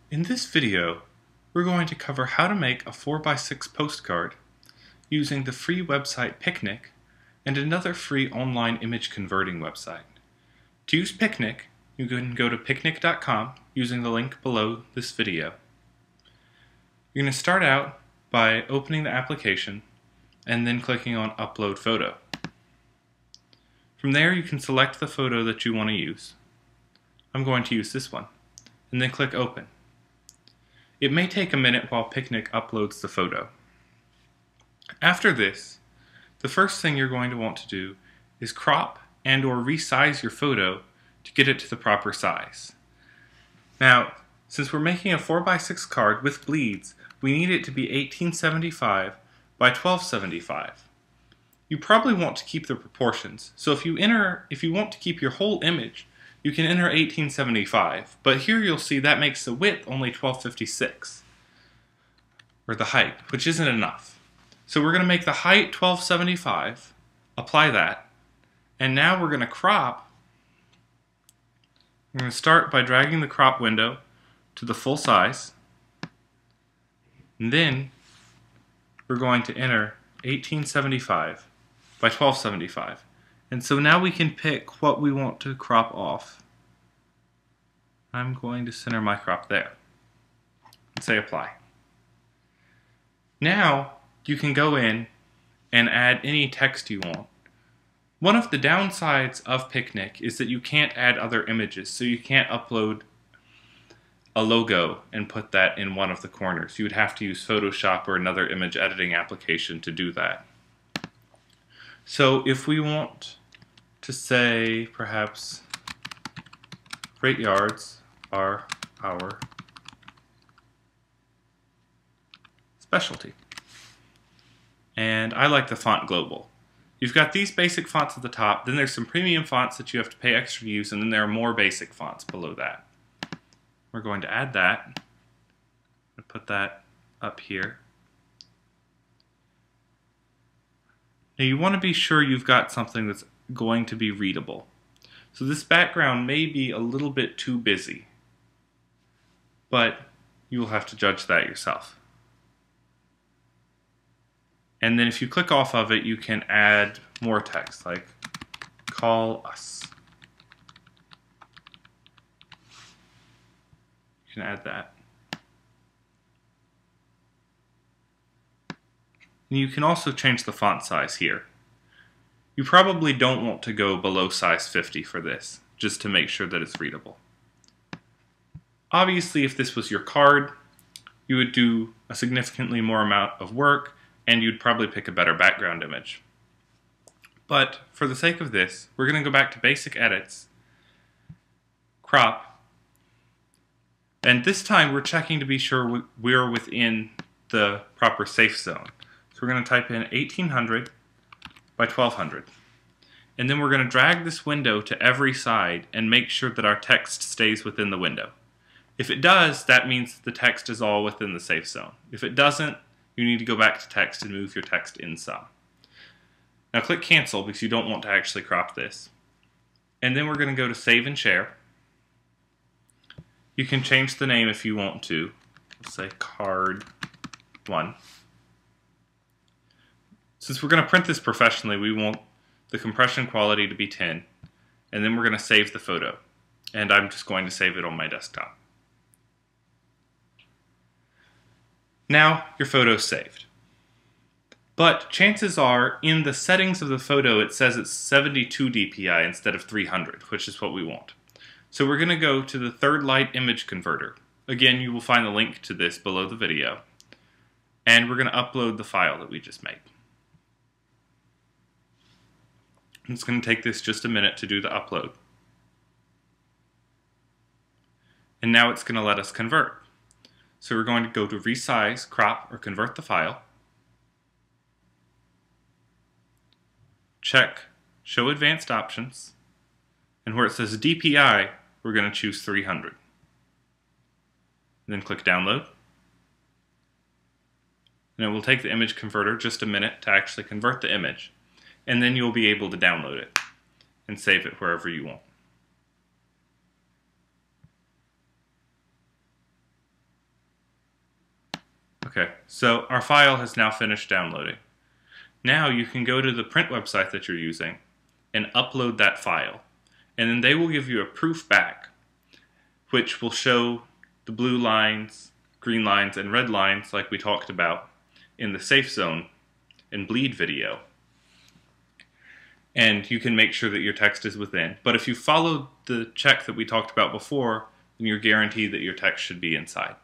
In this video, we're going to cover how to make a 4x6 postcard using the free website Picnic and another free online image converting website. To use Picnic, you can go to picnic.com using the link below this video. You're going to start out by opening the application and then clicking on Upload Photo. From there, you can select the photo that you want to use. I'm going to use this one, and then click Open. It may take a minute while Picnic uploads the photo. After this, the first thing you're going to want to do is crop and or resize your photo to get it to the proper size. Now, since we're making a 4x6 card with bleeds, we need it to be 1875 by 1275. You probably want to keep the proportions, so if you want to keep your whole image, you can enter 1875, but here you'll see that makes the width only 1256, or the height, which isn't enough. So we're going to make the height 1275, apply that, and now we're going to crop. We're going to start by dragging the crop window to the full size, and then we're going to enter 1875 by 1275. And so now we can pick what we want to crop off. I'm going to center my crop there and say apply. Now you can go in and add any text you want. One of the downsides of Picnic is that you can't add other images, so you can't upload a logo and put that in one of the corners. You would have to use Photoshop or another image editing application to do that. So if we want to say, perhaps, freight yards are our specialty. And I like the font global. You've got these basic fonts at the top, then there's some premium fonts that you have to pay extra to use, and then there are more basic fonts below that. We're going to add that. And put that up here. Now you want to be sure you've got something that's going to be readable. So this background may be a little bit too busy, but you will have to judge that yourself. And then if you click off of it, you can add more text, like call us. You can add that. And you can also change the font size here. You probably don't want to go below size 50 for this, just to make sure that it's readable. Obviously, if this was your card, you would do a significantly more amount of work, and you'd probably pick a better background image. But for the sake of this, we're going to go back to Basic Edits, Crop, and this time we're checking to be sure we're within the proper safe zone. So we're going to type in 1800 by 1200. And then we're going to drag this window to every side and make sure that our text stays within the window. If it does, that means that the text is all within the safe zone. If it doesn't, you need to go back to text and move your text in some. Now click cancel because you don't want to actually crop this. And then we're going to go to save and share. You can change the name if you want to. Let's say card 1. Since we're going to print this professionally, we want the compression quality to be 10, and then we're going to save the photo. And I'm just going to save it on my desktop. Now your photo's saved. But chances are, in the settings of the photo, it says it's 72 dpi instead of 300, which is what we want. So we're going to go to the third light image converter. Again, you will find the link to this below the video. And we're going to upload the file that we just made. It's going to take this just a minute to do the upload. And now it's going to let us convert. So we're going to go to resize, crop, or convert the file. Check show advanced options. And where it says DPI, we're going to choose 300. Then click download. And it will take the image converter just a minute to actually convert the image. And then you'll be able to download it and save it wherever you want. Okay, so our file has now finished downloading. Now you can go to the print website that you're using and upload that file. And then they will give you a proof back, which will show the blue lines, green lines, and red lines like we talked about in the safe zone and bleed video. And you can make sure that your text is within. But if you follow the check that we talked about before, then you're guaranteed that your text should be inside.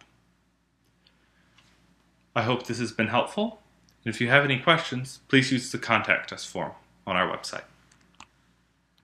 I hope this has been helpful. And if you have any questions, please use the Contact Us form on our website.